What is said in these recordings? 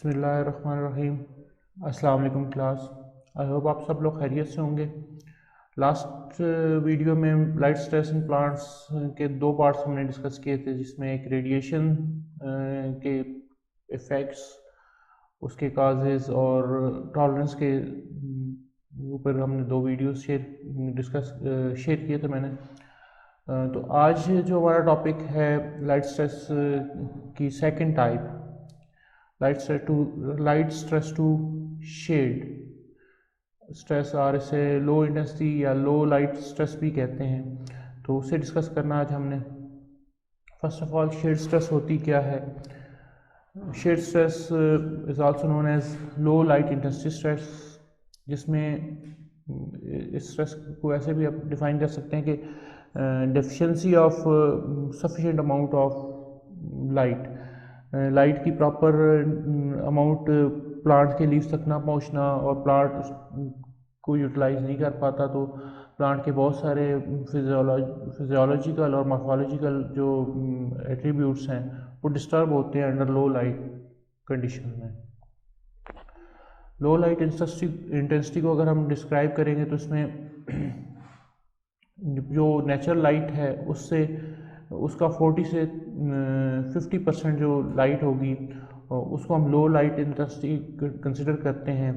बिस्मिल्लाहिर्रहमानिर्रहीम। अस्सलाम वालेकुम क्लास। आई होप आप सब लोग खैरियत से होंगे। लास्ट वीडियो में लाइट स्ट्रेस इन प्लांट्स के दो पार्ट्स हमने डिस्कस किए थे, जिसमें एक रेडिएशन के इफ़ेक्ट्स, उसके काजेज़ और टॉलरेंस के ऊपर हमने दो वीडियोस शेयर किए थे मैंने। तो आज जो हमारा टॉपिक है लाइट स्ट्रेस की second type, light stress to shade stress, और इसे लो इंटेंसिटी या लो लाइट स्ट्रेस भी कहते हैं। तो उसे डिस्कस करना आज हमने। First of all, shade stress होती क्या है? Shade stress is also known as low light intensity stress, जिसमें इस स्ट्रेस को ऐसे भी आप डिफाइन कर सकते हैं कि deficiency of sufficient amount of light की प्रॉपर अमाउंट प्लांट के लीव्स तक ना पहुंचना, और प्लांट को यूटिलाइज नहीं कर पाता, तो प्लांट के बहुत सारे फिजियोलॉजिकल और मॉर्फोलॉजिकल जो एट्रीब्यूट्स हैं वो डिस्टर्ब होते हैं अंडर लो लाइट कंडीशन में। लो लाइट इंटेंसिटी को अगर हम डिस्क्राइब करेंगे तो इसमें जो नेचुरल लाइट है उसका 40 से 50% जो लाइट होगी उसको हम लो लाइट इंटेंसिटी कंसिडर करते हैं।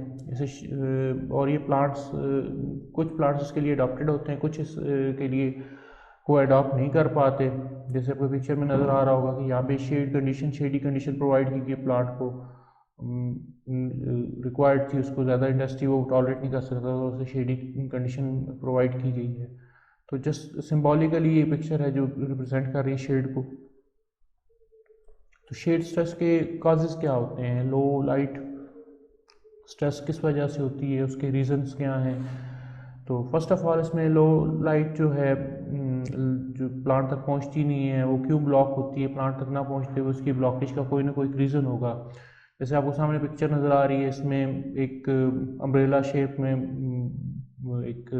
और ये प्लांट्स, कुछ प्लांट्स इसके लिए अडॉप्टेड होते हैं, कुछ इसके लिए को अडॉप्ट नहीं कर पाते। जैसे आपको पिक्चर में नज़र आ रहा होगा कि यहाँ पे शेडी कंडीशन प्रोवाइड की गई, प्लांट को रिक्वायर्ड थी, उसको ज़्यादा इंटेंसिटी वो टॉलरेट नहीं कर सकता, तो उसे शेडी कंडीशन प्रोवाइड की गई है। तो जस्ट सिंबॉलिकली ये पिक्चर है जो रिप्रेजेंट कर रही है शेड को। तो शेड स्ट्रेस के काजेज़ क्या होते हैं? लो लाइट स्ट्रेस किस वजह से होती है, उसके रीजंस क्या हैं? तो फर्स्ट ऑफ ऑल, इसमें लो लाइट जो है जो प्लांट तक पहुंचती नहीं है, वो क्यों ब्लॉक होती है? प्लांट तक ना पहुंचते हुए उसकी ब्लॉकेज का कोई ना कोई रीज़न होगा। जैसे आपको सामने पिक्चर नज़र आ रही है, इसमें एक अम्ब्रेला शेप में एक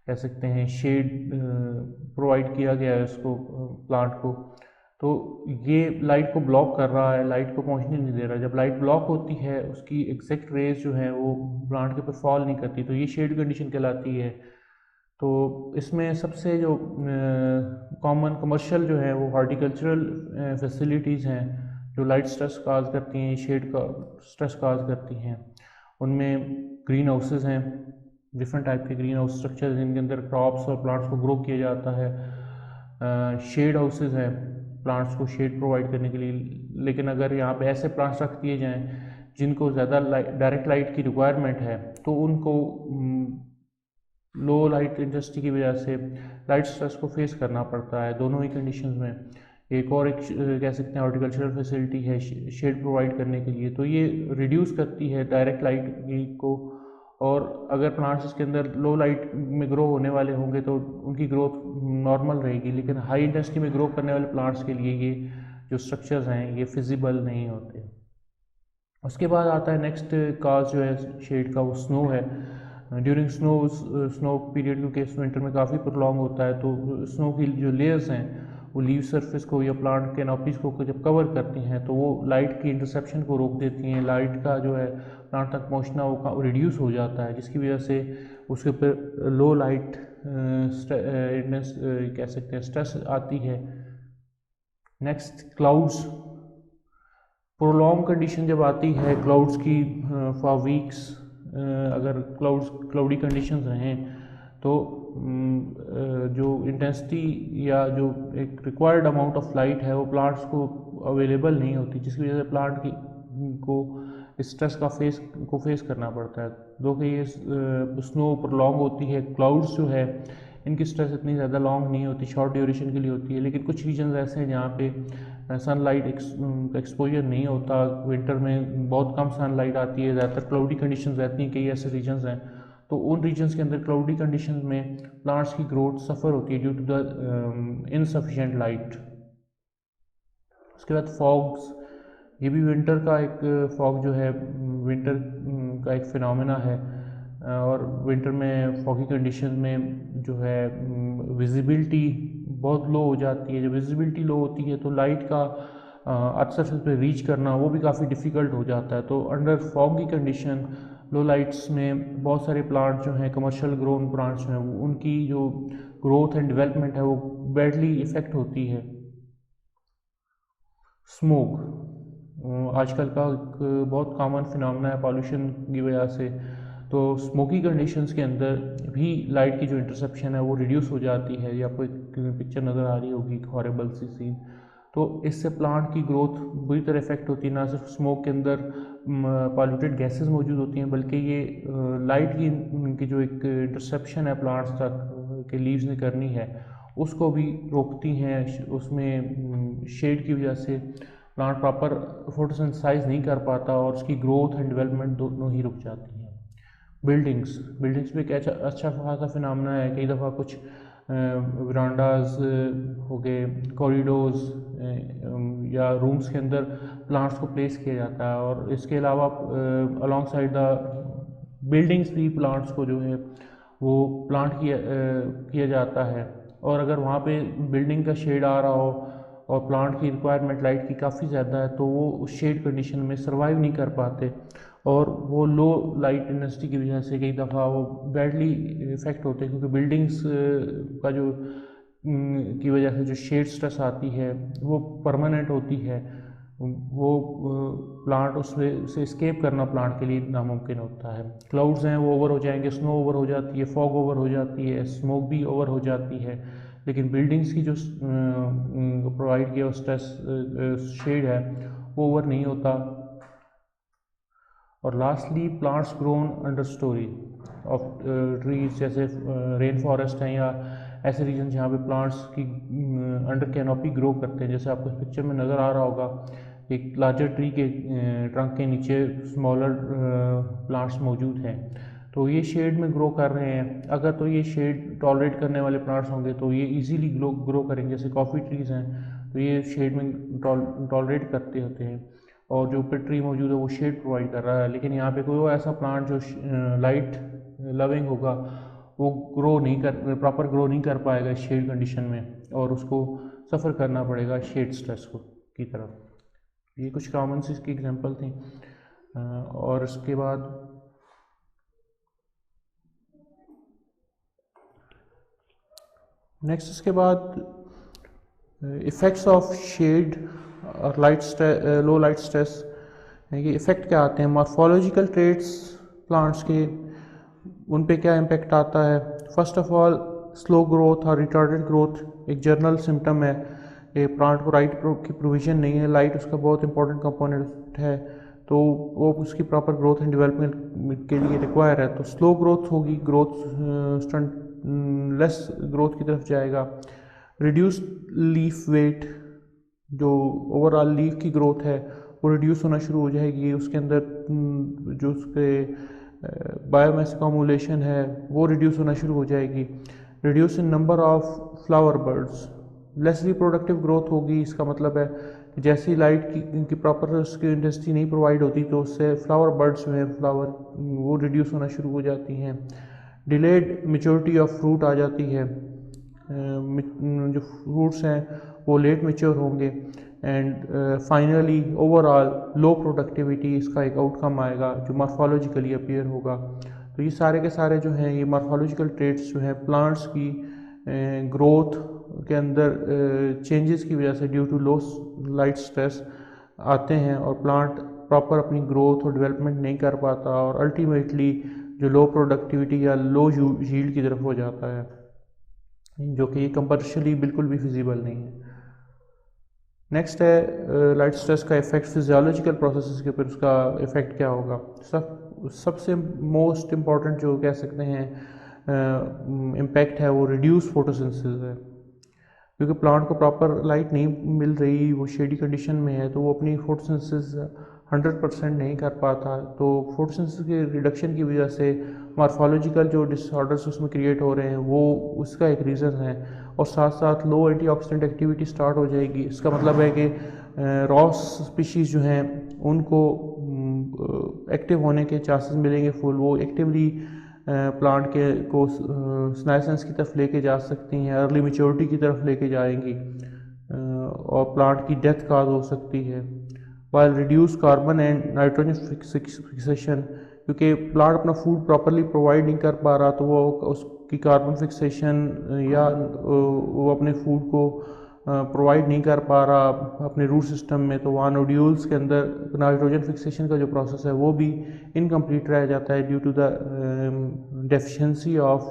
कह सकते हैं शेड प्रोवाइड किया गया है उसको, प्लांट को। तो ये लाइट को ब्लॉक कर रहा है, लाइट को पहुंचने नहीं दे रहा। जब लाइट ब्लॉक होती है, उसकी एग्जैक्ट रेज जो है वो प्लांट के ऊपर फॉल नहीं करती, तो ये शेड कंडीशन कहलाती है। तो इसमें सबसे जो कॉमन कमर्शियल जो है वो हॉर्टिकल्चरल फैसिलिटीज़ हैं जो लाइट स्ट्रेस काज करती हैं, शेड का स्ट्रेस काज करती हैं। उनमें ग्रीन हाउसेज हैं, डिफरेंट टाइप के ग्रीन हाउस स्ट्रक्चर्स जिनके अंदर क्रॉप्स और प्लांट्स को ग्रो किया जाता है। शेड हाउसेज हैं प्लांट्स को शेड प्रोवाइड करने के लिए। लेकिन अगर यहाँ पे ऐसे प्लांट्स रख दिए जाएँ जिनको ज़्यादा डायरेक्ट लाइट की रिक्वायरमेंट है, तो उनको लो लाइट इंटेंसिटी की वजह से लाइट स्ट्रेस को फेस करना पड़ता है दोनों ही कंडीशंस में। एक कह सकते हैं हॉर्टिकल्चरल फैसिलिटी है शेड प्रोवाइड करने के लिए, तो ये रिड्यूस करती है डायरेक्ट लाइट को। और अगर प्लांट्स इसके अंदर लो लाइट में ग्रो होने वाले होंगे तो उनकी ग्रोथ नॉर्मल रहेगी, लेकिन हाई इंटेंसिटी में ग्रो करने वाले प्लांट्स के लिए ये जो स्ट्रक्चर्स हैं ये फिजिबल नहीं होते। उसके बाद आता है नेक्स्ट काज जो है शेड का, वो स्नो है। ड्यूरिंग स्नो पीरियड, क्योंकि विंटर में काफ़ी प्रोलॉन्ग होता है, तो स्नो की जो लेयर्स हैं वो लीव सरफेस को या प्लांट के नॉपीज को जब कवर करती हैं तो वो लाइट की इंटरसेप्शन को रोक देती हैं। लाइट का जो है प्लांट तक पहुंचना वो रिड्यूस हो जाता है, जिसकी वजह से उसके ऊपर लो लाइट कह सकते हैं स्ट्रेस आती है। Next, clouds. प्रोलॉन्ग कंडीशन जब आती है क्लाउड्स की फॉर वीक्स, अगर क्लाउडी कंडीशंस रहें तो जो इंटेंसिटी या जो एक रिक्वायर्ड अमाउंट ऑफ लाइट है वो प्लांट्स को अवेलेबल नहीं होती, जिसकी वजह से प्लांट को स्ट्रेस को फेस करना पड़ता है। दो कि ये स्नो प्रोलॉन्ग होती है, क्लाउड्स जो है इनकी स्ट्रेस इतनी ज़्यादा लॉन्ग नहीं होती, शॉर्ट ड्यूरेशन के लिए होती है। लेकिन कुछ रीजन्स ऐसे हैं जहाँ पे सनलाइट एक्सपोजर नहीं होता, विंटर में बहुत कम सनलाइट आती है, ज़्यादातर क्लाउडी कंडीशंस रहती हैं। कई ऐसे रीजन्स हैं, तो उन रीजन्स के अंदर क्लाउडी कंडीशंस में प्लांट्स की ग्रोथ सफ़र होती है due to the insufficient light. उसके बाद फॉग्स, ये भी विंटर का एक फॉग जो है विंटर का एक फिनोमेना है। और विंटर में फॉगी कंडीशन में जो है विजिबिलिटी बहुत लो हो जाती है। जब विजिबिलिटी लो होती है तो लाइट का अर्थ सरफेस पे रीच करना वो भी काफ़ी डिफ़िकल्ट हो जाता है। तो अंडर फॉगी कंडीशन लो लाइट्स में बहुत सारे प्लांट जो हैं, कमर्शियल ग्रोन प्लांट्स जो हैं, उनकी जो ग्रोथ एंड डेवलपमेंट है वो बैडली इफ़ेक्ट होती है। स्मोक आजकल का एक बहुत कॉमन फिनोमेना है पॉल्यूशन की वजह से। तो स्मोकी कंडीशंस के अंदर भी लाइट की जो इंटरसेप्शन है वो रिड्यूस हो जाती है। ये आपको एक पिक्चर नज़र आ रही होगी, एक हॉरेबल सी सीन। तो इससे प्लांट की ग्रोथ बुरी तरह इफेक्ट होती है। ना सिर्फ स्मोक के अंदर पॉल्यूटेड गैसेस मौजूद होती हैं, बल्कि ये लाइट की जो एक इंटरसेप्शन है प्लांट्स तक के लीव्स ने करनी है उसको भी रोकती हैं। उसमें शेड की वजह से प्लांट प्रॉपर फोटोसिंथेसाइज नहीं कर पाता और उसकी ग्रोथ एंड डेवलपमेंट दोनों ही रुक जाती हैं। बिल्डिंग्स भी एक अच्छा खासा फिनोमेना है। कई दफ़ा कुछ वरांडाज हो गए, कॉरिडोर्स या रूम्स के अंदर प्लांट्स को प्लेस किया जाता है, और इसके अलावा अलॉन्ग साइड द बिल्डिंग्स भी प्लांट्स को जो है वो प्लांट किया जाता है। और अगर वहाँ पे बिल्डिंग का शेड आ रहा हो और प्लांट की रिक्वायरमेंट लाइट की काफ़ी ज़्यादा है तो वो उस शेड कंडीशन में सर्वाइव नहीं कर पाते, और वो लो लाइट इंटेंसिटी की वजह से कई दफ़ा वो बैडली इफ़ेक्ट होते हैं। क्योंकि बिल्डिंग्स का जो की वजह से जो शेड स्ट्रेस आती है वो परमानेंट होती है। वो प्लांट उसमें से एस्केप करना प्लांट के लिए नामुमकिन होता है। क्लाउड्स हैं वो ओवर हो जाएंगे, स्नो ओवर हो जाती है, फॉग ओवर हो जाती है, स्मोक भी ओवर हो जाती है, लेकिन बिल्डिंग्स की जो प्रोवाइड किया स्ट्रेस शेड है वो ओवर नहीं होता। और lastly plants grown under story of trees, जैसे रेन फॉरेस्ट हैं या ऐसे रीजन जहाँ पे प्लांट्स की अंडर कैनोपी ग्रो करते हैं। जैसे आपको इस पिक्चर में नज़र आ रहा होगा, एक लार्जर ट्री के ट्रंक के नीचे स्मॉलर प्लांट्स मौजूद हैं, तो ये शेड में ग्रो कर रहे हैं। अगर तो ये शेड टॉलरेट करने वाले प्लांट्स होंगे तो ये इजीली ग्रो करेंगे। जैसे कॉफ़ी ट्रीज़ हैं तो ये शेड में टॉलरेट करते होते हैं, और जो ऊपर ट्री मौजूद है वो शेड प्रोवाइड कर रहा है। लेकिन यहाँ पे कोई ऐसा प्लांट जो लाइट लविंग होगा वो प्रॉपर ग्रो नहीं कर पाएगा शेड कंडीशन में, और उसको सफ़र करना पड़ेगा शेड स्ट्रेस की तरफ। ये कुछ कॉमन सी इसकी एग्जांपल थी। और इसके बाद नेक्स्ट, इसके बाद इफ़ेक्ट्स ऑफ शेड और लो लाइट स्ट्रेस, ये इफ़ेक्ट क्या आते हैं। मॉर्फोलॉजिकल ट्रेट्स प्लांट्स के, उन पे क्या इम्पेक्ट आता है। First of all slow growth और रिटार्डेड ग्रोथ एक जनरल सिम्टम है कि प्लांट को लाइट की प्रोविज़न नहीं है। लाइट उसका बहुत इंपॉर्टेंट कंपोनेंट है, तो वो उसकी प्रॉपर ग्रोथ एंड डेवलपमेंट के लिए रिक्वायर है। तो स्लो ग्रोथ होगी, लेस ग्रोथ की तरफ जाएगा। रिड्यूस लीफ वेट, जो ओवरऑल लीफ की ग्रोथ है वो रिड्यूस होना शुरू हो जाएगी। उसके अंदर जो उसके बायोमास अकोमोलेशन है वो रिड्यूस होना शुरू हो जाएगी। Reduce in number of flower birds, less reproductive growth होगी। इसका मतलब है कि जैसी लाइट की प्रॉपर उसकी इंटेंसिटी नहीं प्रोवाइड होती तो उससे फ्लावर बर्ड्स जो हैं वो रिड्यूस होना शुरू हो जाती हैं। डिलेड मेच्योरिटी ऑफ फ्रूट आ जाती है, जो फ्रूट्स हैं वो लेट मेच्योर होंगे। And finally overall low productivity इसका एक आउटकम आएगा जो मॉर्फोलॉजिकली अपीयर होगा। तो ये सारे के सारे जो हैं ये मॉर्फोलॉजिकल ट्रेट्स जो हैं प्लांट्स की ग्रोथ के अंदर चेंजेस की वजह से due to low light stress आते हैं, और प्लांट प्रॉपर अपनी ग्रोथ और डेवलपमेंट नहीं कर पाता, और अल्टीमेटली जो लो प्रोडक्टिविटी या लो यील्ड की तरफ हो जाता है, जो कि कमर्शियली बिल्कुल भी फिजिबल नहीं है। नेक्स्ट है लाइट स्ट्रेस का इफेक्ट फिजियोलॉजिकल प्रोसेसेस के ऊपर, उसका इफेक्ट क्या होगा। सबसे मोस्ट इम्पॉर्टेंट जो कह सकते हैं इम्पैक्ट है वो रिड्यूस फोटोसिंथेसिस है। क्योंकि प्लांट को प्रॉपर लाइट नहीं मिल रही, वो शेडी कंडीशन में है, तो वो अपनी फोटोसिंथेसिस 100% नहीं कर पाता। तो फोटोसिंथेसिस के रिडक्शन की वजह से मॉर्फोलॉजिकल जो डिसऑर्डर्स उसमें क्रिएट हो रहे हैं वो उसका एक रीज़न है। और साथ साथ लो एंटीऑक्सीडेंट एक्टिविटी स्टार्ट हो जाएगी। इसका मतलब है कि रॉस स्पीशीज़ जो हैं उनको एक्टिव होने के चांसेस मिलेंगे फुल। वो एक्टिवली प्लांट को स्नाइसेंस की तरफ लेके जा सकती हैं, अर्ली मेच्योरिटी की तरफ लेके जाएंगी। और प्लांट की डेथ काज हो सकती है। While reduce carbon and nitrogen fixation, क्योंकि प्लांट अपना फूड प्रॉपरली प्रोवाइड नहीं कर पा रहा तो वो उसकी कार्बन फिक्सेशन या वो अपने फूड को प्रोवाइड नहीं कर पा रहा अपने रूट सिस्टम में, तो वहाँ नोड्यूल्स के अंदर नाइट्रोजन फिक्सेशन का जो प्रोसेस है वो भी इनकम्प्लीट रह जाता है due to the deficiency of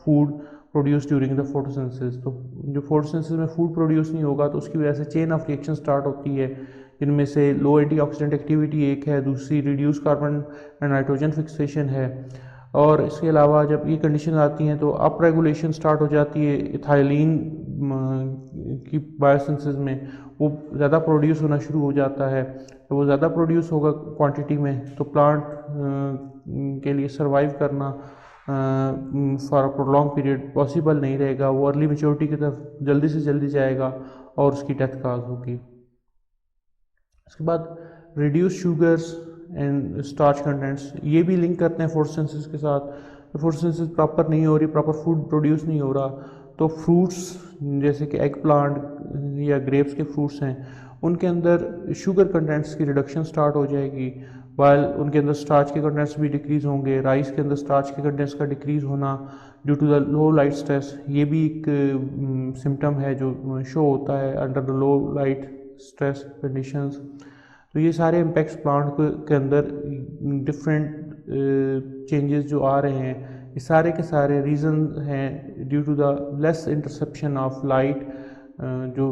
food produce during the photosynthesis. तो जो फोटोसिंथेसिस में फूड प्रोड्यूस नहीं होगा तो उसकी वजह से चेन ऑफ रिएक्शन स्टार्ट होती है, जिनमें से लो एंटीऑक्सीडेंट एक्टिविटी एक है, दूसरी reduce carbon and nitrogen fixation है। और इसके अलावा जब ये कंडीशन आती हैं तो अप रेगुलेशन स्टार्ट हो जाती है इथाइलिन की बायोसिंथेसिस में, वो ज़्यादा प्रोड्यूस होना शुरू हो जाता है। तो वो ज़्यादा प्रोड्यूस होगा क्वांटिटी में तो प्लांट के लिए सर्वाइव करना फॉर प्रोलॉन्ग पीरियड पॉसिबल नहीं रहेगा, वो अर्ली मेच्योरिटी की तरफ जल्दी से जल्दी जाएगा और उसकी डेथ काज होगी। इसके बाद reduce sugars and starch contents, ये भी लिंक करते हैं फोटोसिंथेसिस के साथ। फोटोसिंथेसिस प्रॉपर नहीं हो रही, प्रॉपर फूड प्रोड्यूस नहीं हो रहा, तो फ्रूट्स जैसे कि एग प्लांट या ग्रेप्स के फ्रूट्स हैं उनके अंदर शुगर कंटेंट्स की रिडक्शन स्टार्ट हो जाएगी, वाइल उनके अंदर स्टार्च के कंटेंट्स भी डिक्रीज़ होंगे। राइस के अंदर स्टार्च के कंटेंट्स का डिक्रीज़ होना due to the low light stress, ये भी एक सिम्टम है जो शो होता है under the low light stress conditions. तो ये सारे इम्पैक्ट्स प्लांट के अंदर डिफरेंट चेंजेस जो आ रहे हैं, ये सारे के सारे रीज़न हैं due to the less interception of light. जो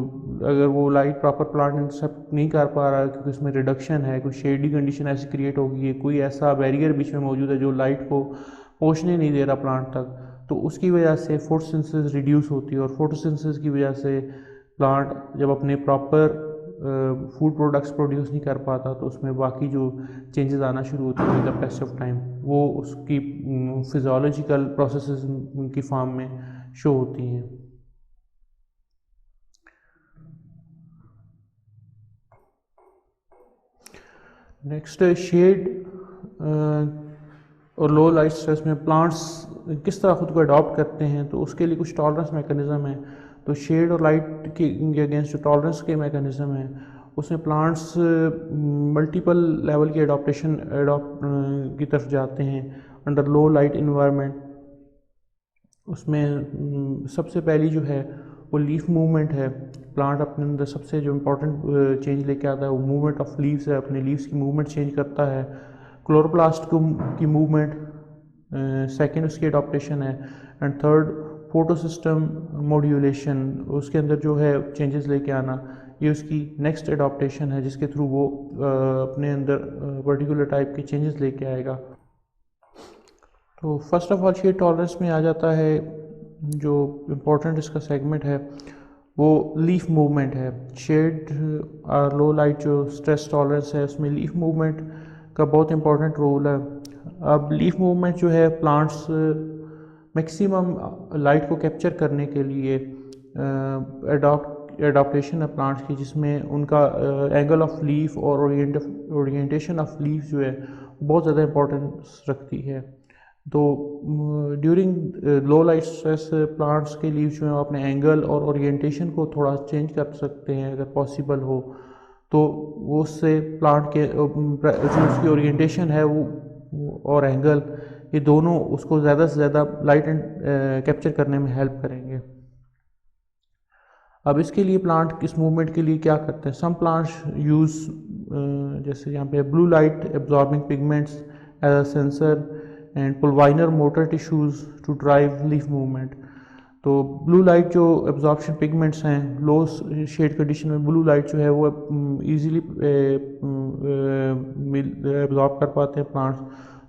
अगर वो लाइट प्रॉपर प्लांट इंटरसेप्ट नहीं कर पा रहा है क्योंकि उसमें रिडक्शन है, कोई शेडी कंडीशन ऐसी क्रिएट होगी है, कोई ऐसा बैरियर बीच में मौजूद है जो लाइट को पहुंचने नहीं दे रहा प्लांट तक, तो उसकी वजह से फोटोसिंथेसिस रिड्यूस होती है। और फोटोसिंथेसिस की वजह से प्लांट जब अपने प्रॉपर फूड प्रोडक्ट्स प्रोड्यूस नहीं कर पाता तो उसमें बाकी जो चेंजेस आना शुरू होते हैं विद द पैस ऑफ टाइम, वो उसकी फिजियोलॉजिकल प्रोसेसेस की फॉर्म में शो होती हैं। नेक्स्ट शेड और लो लाइट स्ट्रेस में प्लांट्स किस तरह खुद को अडॉप्ट करते हैं, तो उसके लिए कुछ टॉलरेंस मैकेनिज़्म है। तो शेड और लाइट के अगेंस्ट जो टॉलरेंस के मैकेनिज़्म है उसमें प्लांट्स मल्टीपल लेवल की एडॉप्टेशन की तरफ जाते हैं अंडर लो लाइट इन्वायरमेंट। उसमें सबसे पहली जो है वो लीफ मूवमेंट है। प्लांट अपने अंदर सबसे जो इम्पोर्टेंट चेंज लेके आता है वो मूवमेंट ऑफ लीव्स है, अपने लीव्स की मूवमेंट चेंज करता है। क्लोरोप्लास्ट की मूवमेंट सेकंड उसकी एडॉप्टेशन है, and third photo system modulation, उसके अंदर जो है चेंजेस लेके आना, ये उसकी नेक्स्ट एडॉप्टेशन है जिसके थ्रू वो अपने अंदर पर्टिकुलर टाइप के चेंजेस लेके आएगा। तो first of all shade tolerance में आ जाता है, जो इम्पोर्टेंट इसका सेगमेंट है वो लीफ मूवमेंट है। शेड और लो लाइट जो स्ट्रेस टॉलरेंस है उसमें लीफ मूवमेंट का बहुत इंपॉर्टेंट रोल है। अब लीफ मूवमेंट जो है प्लांट्स मैक्सिमम लाइट को कैप्चर करने के लिए एडॉप्टेशन है प्लांट्स की, जिसमें उनका एंगल ऑफ लीफ और ओरिएंटेशन ऑफ लीफ जो है बहुत ज़्यादा इम्पोर्टेंस रखती है। तो ड्यूरिंग लो लाइट स्ट्रेस प्लांट्स के लीव्स जो है अपने एंगल और ओरिएंटेशन को थोड़ा चेंज कर सकते हैं अगर पॉसिबल हो, तो वो उससे प्लांट के जो उसकी ओरिएंटेशन है वो और एंगल, ये दोनों उसको ज़्यादा से ज़्यादा लाइट कैप्चर करने में हेल्प करेंगे। अब इसके लिए प्लांट इस मूवमेंट के लिए क्या करते हैं, सम प्लांट्स यूज़ जैसे यहाँ पे blue light absorbing pigments as a sensor and pulvinar motor tissues to drive leaf movement. तो ब्लू लाइट जो एब्जॉर्प्शन पिगमेंट्स हैं, लो शेड कंडीशन में ब्लू लाइट जो है वो ईजीली एब्जॉर्ब कर पाते हैं प्लांट्स।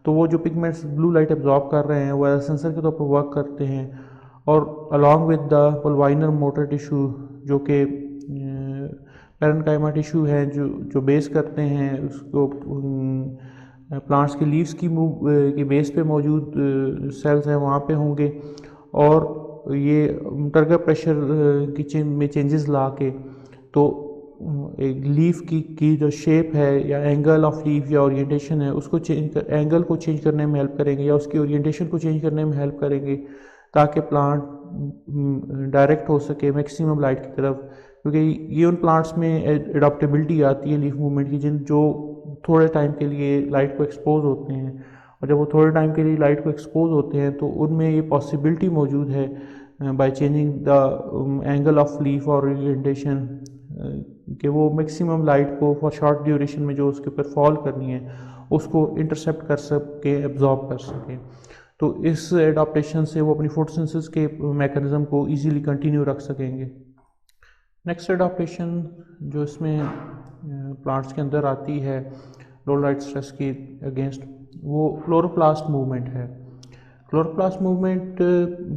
तो वो जो पिगमेंट्स ब्लू लाइट एब्जॉर्ब कर रहे हैं वो एज सेंसर के तौर पर वर्क करते हैं, और along with the pulvinar motor tissue जो कि पैरेन्काइमा टिश्यू हैं जो बेस करते हैं उसको प्लांट्स के लीव्स की बेस पे मौजूद सेल्स हैं वहाँ पे होंगे, और ये टर्गर प्रेशर में चेंजेस ला के तो एक लीफ की जो शेप है या एंगल ऑफ लीफ या ओरिएंटेशन है उसको एंगल को चेंज करने में हेल्प करेंगे या उसकी ओरिएंटेशन को चेंज करने में हेल्प करेंगे, ताकि प्लांट डायरेक्ट हो सके मैक्सिमम लाइट की तरफ, क्योंकि ये उन प्लांट्स में एडाप्टेबिलिटी आती है लीफ मूवमेंट की जो थोड़े टाइम के लिए लाइट को एक्सपोज होते हैं। और जब वो थोड़े टाइम के लिए लाइट को एक्सपोज होते हैं तो उनमें ये पॉसिबिलिटी मौजूद है by changing the angle of leaf और ओरिएंटेशन कि वो मैक्सिमम लाइट को फॉर शॉर्ट ड्यूरेशन में जो उसके ऊपर फॉल करनी है उसको इंटरसेप्ट कर सके, एब्जॉर्ब कर सके। तो इस एडाप्टेशन से वो अपनी फोटोसिंथेसिस के मैकेनिज्म को इजीली कंटिन्यू रख सकेंगे। नेक्स्ट एडाप्टेशन जो इसमें प्लांट्स के अंदर आती है लो लाइट स्ट्रेस के अगेंस्ट, वो क्लोरोप्लास्ट मूवमेंट है। क्लोरोप्लास्ट मूवमेंट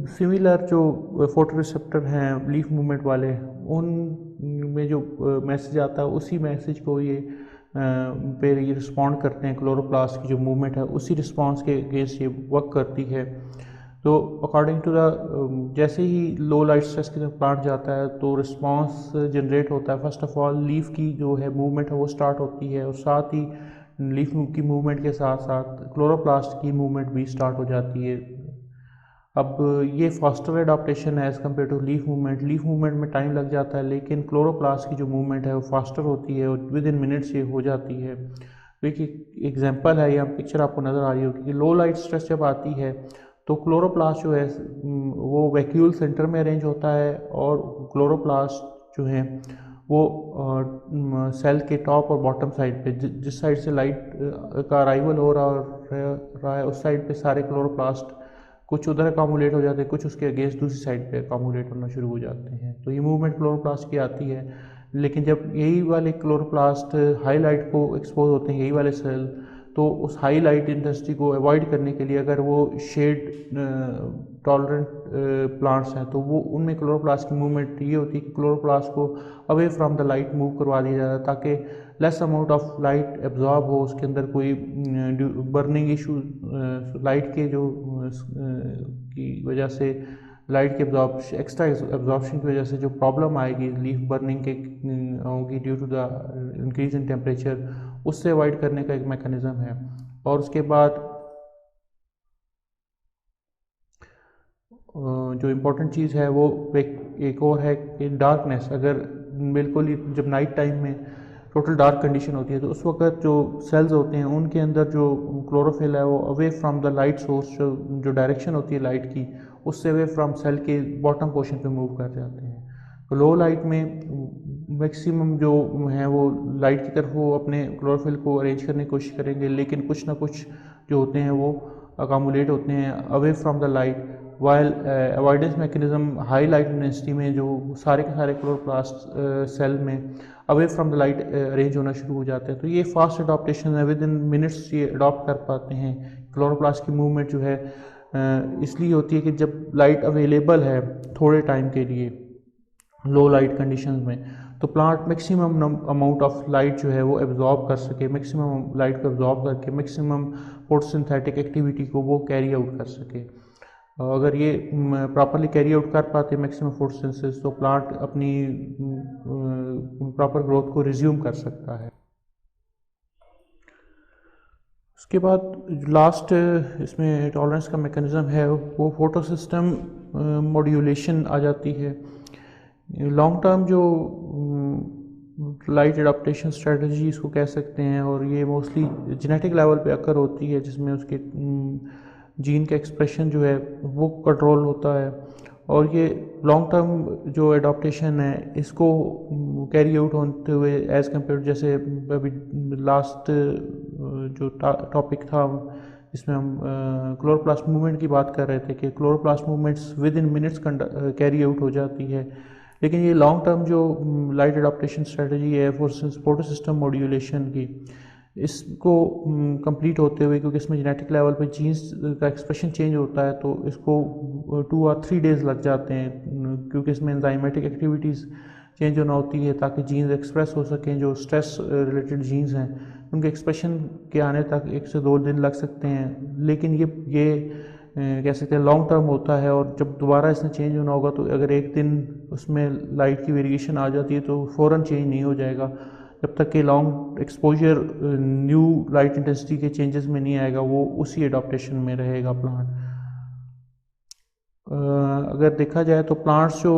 सिमिलर जो फोटो रिसेप्टर हैं लीफ मूवमेंट वाले, उन में जो मैसेज आता है उसी मैसेज को ये पे ये रिस्पॉन्ड करते हैं। क्लोरोप्लास्ट की जो मूवमेंट है उसी रिस्पॉन्स के अगेंस्ट ये वर्क करती है। तो अकॉर्डिंग टू द जैसे ही लो लाइट स्ट्रेस की तरफ प्लांट जाता है तो रिस्पॉन्स जनरेट होता है। फर्स्ट ऑफ ऑल लीफ की जो है मूवमेंट है वो स्टार्ट होती है, और साथ ही लीफ की मूवमेंट के साथ साथ क्लोरोप्लास्ट की मूवमेंट भी स्टार्ट हो जाती है। अब ये फास्टर एडाप्टेशन है as compare to leaf movement. Leaf movement में टाइम लग जाता है, लेकिन क्लोरोप्लास्ट की जो मूवमेंट है वो फास्टर होती है और विद इन मिनट्स ये हो जाती है। देखिए एग्जांपल है, यहाँ पिक्चर आपको नज़र आ रही होगी कि लो लाइट स्ट्रेस जब आती है तो क्लोरोप्लास्ट जो है वो वैक्यूल सेंटर में अरेंज होता है, और क्लोरोप्लास्ट जो है वो सेल के टॉप और बॉटम साइड पे जिस साइड से लाइट का अराइवल हो रहा है उस साइड पे सारे क्लोरोप्लास्ट कुछ उधर अकामुलेट हो जाते हैं, कुछ उसके अगेंस्ट दूसरी साइड पे अकामुलेट होना शुरू हो जाते हैं। तो ये मूवमेंट क्लोरोप्लास्ट की आती है। लेकिन जब यही वाले क्लोरोप्लास्ट हाई लाइट को एक्सपोज होते हैं, यही वाले सेल, तो उस हाई लाइट इंटेंसिटी को अवॉइड करने के लिए अगर वो शेड टॉलरेंट प्लांट्स हैं तो वो उनमें क्लोरोप्लास्ट की मूवमेंट ये होती है कि क्लोरोप्लास्ट को away from the light move करवा दिया जाता है ताकि less amount of light absorb हो, उसके अंदर कोई बर्निंग इशू लाइट के जो की वजह से लाइट के एक्स्ट्रा एब्जॉर्प्शन की वजह से जो प्रॉब्लम आएगी लीफ बर्निंग के होगी due to the increase in temperature, उससे अवॉइड करने का एक मैकेनिज़्म है। और उसके बाद जो इम्पोर्टेंट चीज़ है वो एक और है कि डार्कनेस। अगर बिल्कुल ही जब नाइट टाइम में टोटल डार्क कंडीशन होती है तो उस वक्त जो सेल्स होते हैं उनके अंदर जो क्लोरोफिल है वो away from the light source, जो डायरेक्शन होती है लाइट की, उससे अवे फ्रॉम सेल के बॉटम पोर्शन पे मूव कर जाते हैं। तो लो लाइट में मैक्सिमम जो है वो लाइट की तरफ वो अपने क्लोरोफिल को अरेंज करने की कोशिश करेंगे, लेकिन कुछ ना कुछ जो होते हैं वो अकामुलेट होते हैं away from the light, while avoidance mechanism high light intensity में जो सारे के सारे क्लोरोप्लास्ट सेल में away from the light arrange होना शुरू हो जाते हैं। तो ये फास्ट अडॉप्टेशन है, विद इन मिनट्स ये अडॉप्ट कर पाते हैं। क्लोरोप्लास्ट की मूवमेंट जो है इसलिए होती है कि जब लाइट अवेलेबल है थोड़े टाइम के लिए लो लाइट कंडीशंस में, तो plant maximum amount of light जो है वो एब्जॉर्ब कर सके, मैक्सिमम लाइट को एब्जॉर्ब करके मैक्सिमम फोटोसिंथेटिक एक्टिविटी को वो कैरी आउट कर सके। अगर ये प्रॉपरली कैरी आउट कर पाते मैक्सिमम फोटोसिंथेसिस तो प्लांट अपनी प्रॉपर ग्रोथ को रिज्यूम कर सकता है। उसके बाद लास्ट इसमें टॉलरेंस का मैकेनिज़्म है वो फोटो सिस्टम मॉड्यूलेशन आ जाती है। लॉन्ग टर्म जो लाइट एडाप्टेशन स्ट्रेटजी इसको कह सकते हैं, और ये मोस्टली जेनेटिक लेवल पे अकर होती है जिसमें उसके जीन का एक्सप्रेशन जो है वो कंट्रोल होता है। और ये लॉन्ग टर्म जो एडाप्टेशन है इसको कैरी आउट होते हुए एज़ कम्पेयर जैसे अभी लास्ट जो टॉपिक था जिसमें हम क्लोरोप्लास्ट मूवमेंट की बात कर रहे थे कि chloroplast movements with in minutes carry out हो जाती है। लेकिन ये लॉन्ग टर्म जो लाइट एडाप्टेशन स्ट्रेटजी है फोटो सिस्टम मॉड्यूलेशन की, इसको कंप्लीट होते हुए, क्योंकि इसमें जेनेटिक लेवल पे जीन्स का एक्सप्रेशन चेंज होता है तो इसको 2 और 3 डेज़ लग जाते हैं, क्योंकि इसमें एंजाइमेटिक एक्टिविटीज़ चेंज होना होती है ताकि जीन्स एक्सप्रेस हो सकें। जो स्ट्रेस रिलेटेड जीन्स हैं उनके एक्सप्रेशन के आने तक 1 से 2 दिन लग सकते हैं, लेकिन ये कह सकते हैं लॉन्ग टर्म होता है। और जब दोबारा इसमें चेंज होना होगा तो अगर एक दिन उसमें लाइट की वेरिएशन आ जाती है तो फ़ौरन चेंज नहीं हो जाएगा जब तक कि long exposure new light intensity के चेंजेस में नहीं आएगा, वो उसी एडाप्टेशन में रहेगा प्लांट। अगर देखा जाए तो प्लांट्स जो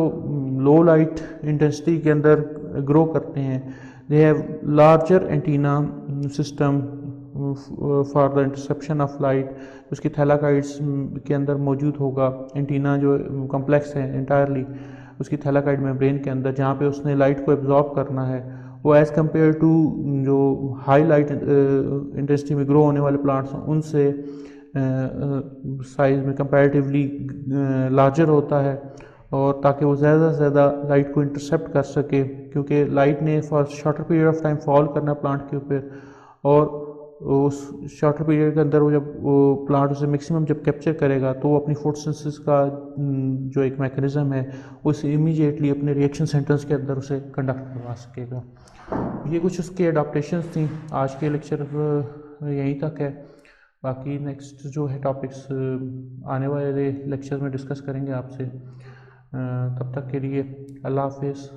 लो लाइट इंटेंसिटी के अंदर ग्रो करते हैं, they have larger antenna system for the interception of light. उसकी थैलाकाइड्स के अंदर मौजूद होगा एंटीना जो कम्प्लेक्स है इंटायरली उसकी थैलाकाइड मेम्ब्रेन के अंदर, जहाँ पे उसने लाइट को एब्जॉर्ब करना है, वो एज़ कम्पेयर टू जो हाई लाइट इंटेंसिटी में ग्रो होने वाले प्लांट्स हैं उनसे साइज़ में कंपैरेटिवली लार्जर होता है, और ताकि वो ज़्यादा से ज़्यादा लाइट को इंटरसेप्ट कर सके, क्योंकि लाइट ने for shorter period of time fall करना प्लांट के ऊपर, और उस शॉर्टर पीरियड के अंदर वो जब वो प्लांट उसे मैक्सिमम जब कैप्चर करेगा तो वो अपनी फोटोसिंथेसिस का जो एक मैकेनिज़्म है उसे इमीडिएटली अपने रिएक्शन सेंटर्स के अंदर उसे कंडक्ट करवा सकेगा। ये कुछ उसकी एडाप्टेशंस थी। आज के लेक्चर यहीं तक है, बाकी नेक्स्ट जो है टॉपिक्स आने वाले लेक्चर में डिस्कस करेंगे आपसे। तब तक के लिए अल्लाह हाफिज़।